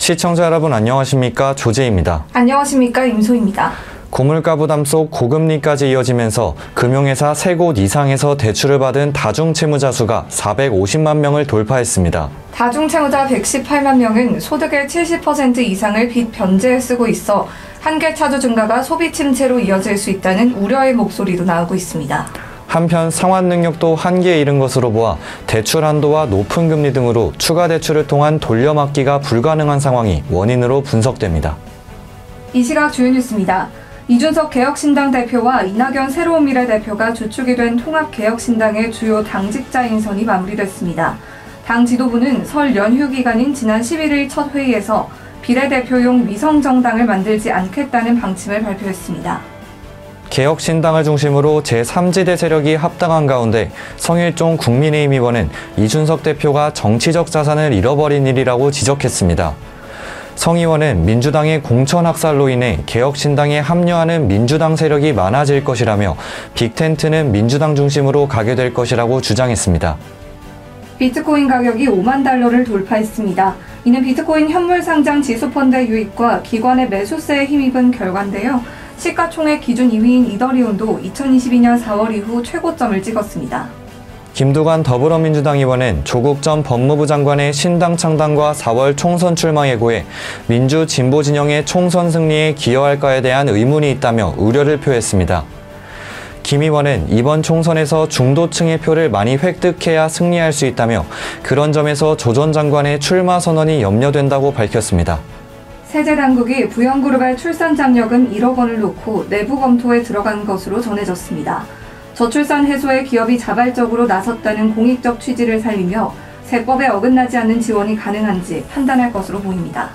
시청자 여러분 안녕하십니까? 조재입니다. 안녕하십니까? 임소입니다. 고물가 부담 속 고금리까지 이어지면서 금융회사 3곳 이상에서 대출을 받은 다중채무자 수가 450만 명을 돌파했습니다. 다중채무자 118만 명은 소득의 70% 이상을 빚 변제에 쓰고 있어 한계 차주 증가가 소비 침체로 이어질 수 있다는 우려의 목소리도 나오고 있습니다. 한편 상환 능력도 한계에 이른 것으로 보아 대출 한도와 높은 금리 등으로 추가 대출을 통한 돌려막기가 불가능한 상황이 원인으로 분석됩니다. 이 시각 주요 뉴스입니다. 이준석 개혁신당 대표와 이낙연 새로운미래 대표가 주축이 된 통합개혁신당의 주요 당직자 인선이 마무리됐습니다. 당 지도부는 설 연휴 기간인 지난 11일 첫 회의에서 비례대표용 위성정당을 만들지 않겠다는 방침을 발표했습니다. 개혁신당을 중심으로 제3지대 세력이 합당한 가운데 성일종 국민의힘 의원은 이준석 대표가 정치적 자산을 잃어버린 일이라고 지적했습니다. 성 의원은 민주당의 공천학살로 인해 개혁신당에 합류하는 민주당 세력이 많아질 것이라며 빅텐트는 민주당 중심으로 가게 될 것이라고 주장했습니다. 비트코인 가격이 5만 달러를 돌파했습니다. 이는 비트코인 현물 상장 지수펀드 유입과 기관의 매수세에 힘입은 결과인데요. 시가총액 기준 2위인 이더리움도 2022년 4월 이후 최고점을 찍었습니다. 김두관 더불어민주당 의원은 조국 전 법무부 장관의 신당 창당과 4월 총선 출마 예고에 민주 진보 진영의 총선 승리에 기여할까에 대한 의문이 있다며 우려를 표했습니다. 김 의원은 이번 총선에서 중도층의 표를 많이 획득해야 승리할 수 있다며 그런 점에서 조 전 장관의 출마 선언이 염려된다고 밝혔습니다. 세제당국이 부영그룹의 출산 장려금 1억 원을 놓고 내부 검토에 들어간 것으로 전해졌습니다. 저출산 해소에 기업이 자발적으로 나섰다는 공익적 취지를 살리며 세법에 어긋나지 않는 지원이 가능한지 판단할 것으로 보입니다.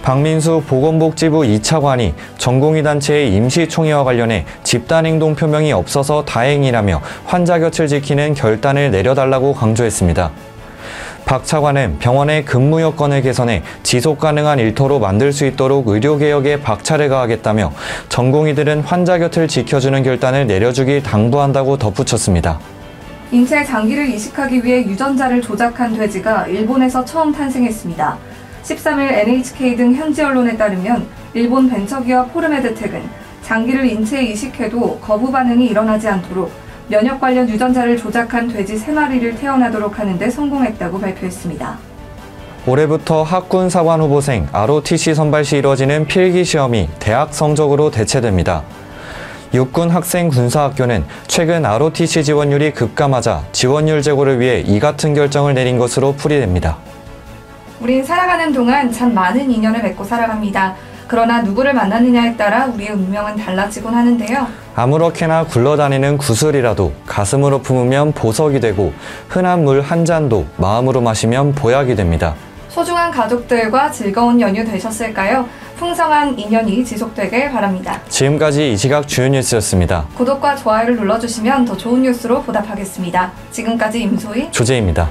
박민수 보건복지부 2차관이 전공의 단체의 임시총회와 관련해 집단행동 표명이 없어서 다행이라며 환자 곁을 지키는 결단을 내려달라고 강조했습니다. 박 차관은 병원의 근무 여건을 개선해 지속 가능한 일터로 만들 수 있도록 의료개혁에 박차를 가하겠다며 전공의들은 환자 곁을 지켜주는 결단을 내려주길 당부한다고 덧붙였습니다. 인체 장기를 이식하기 위해 유전자를 조작한 돼지가 일본에서 처음 탄생했습니다. 13일 NHK 등 현지 언론에 따르면 일본 벤처기업 포르메드텍은 장기를 인체에 이식해도 거부 반응이 일어나지 않도록 면역 관련 유전자를 조작한 돼지 3마리를 태어나도록 하는 데 성공했다고 발표했습니다. 올해부터 학군 사관 후보생 ROTC 선발 시 이뤄지는 필기시험이 대학 성적으로 대체됩니다. 육군 학생군사학교는 최근 ROTC 지원율이 급감하자 지원율 제고를 위해 이 같은 결정을 내린 것으로 풀이됩니다. 우린 살아가는 동안 참 많은 인연을 맺고 살아갑니다. 그러나 누구를 만나느냐에 따라 우리의 운명은 달라지곤 하는데요. 아무렇게나 굴러다니는 구슬이라도 가슴으로 품으면 보석이 되고 흔한 물 한 잔도 마음으로 마시면 보약이 됩니다. 소중한 가족들과 즐거운 연휴 되셨을까요? 풍성한 인연이 지속되길 바랍니다. 지금까지 이 시각 주요 뉴스였습니다. 구독과 좋아요를 눌러주시면 더 좋은 뉴스로 보답하겠습니다. 지금까지 임소희, 조재입니다.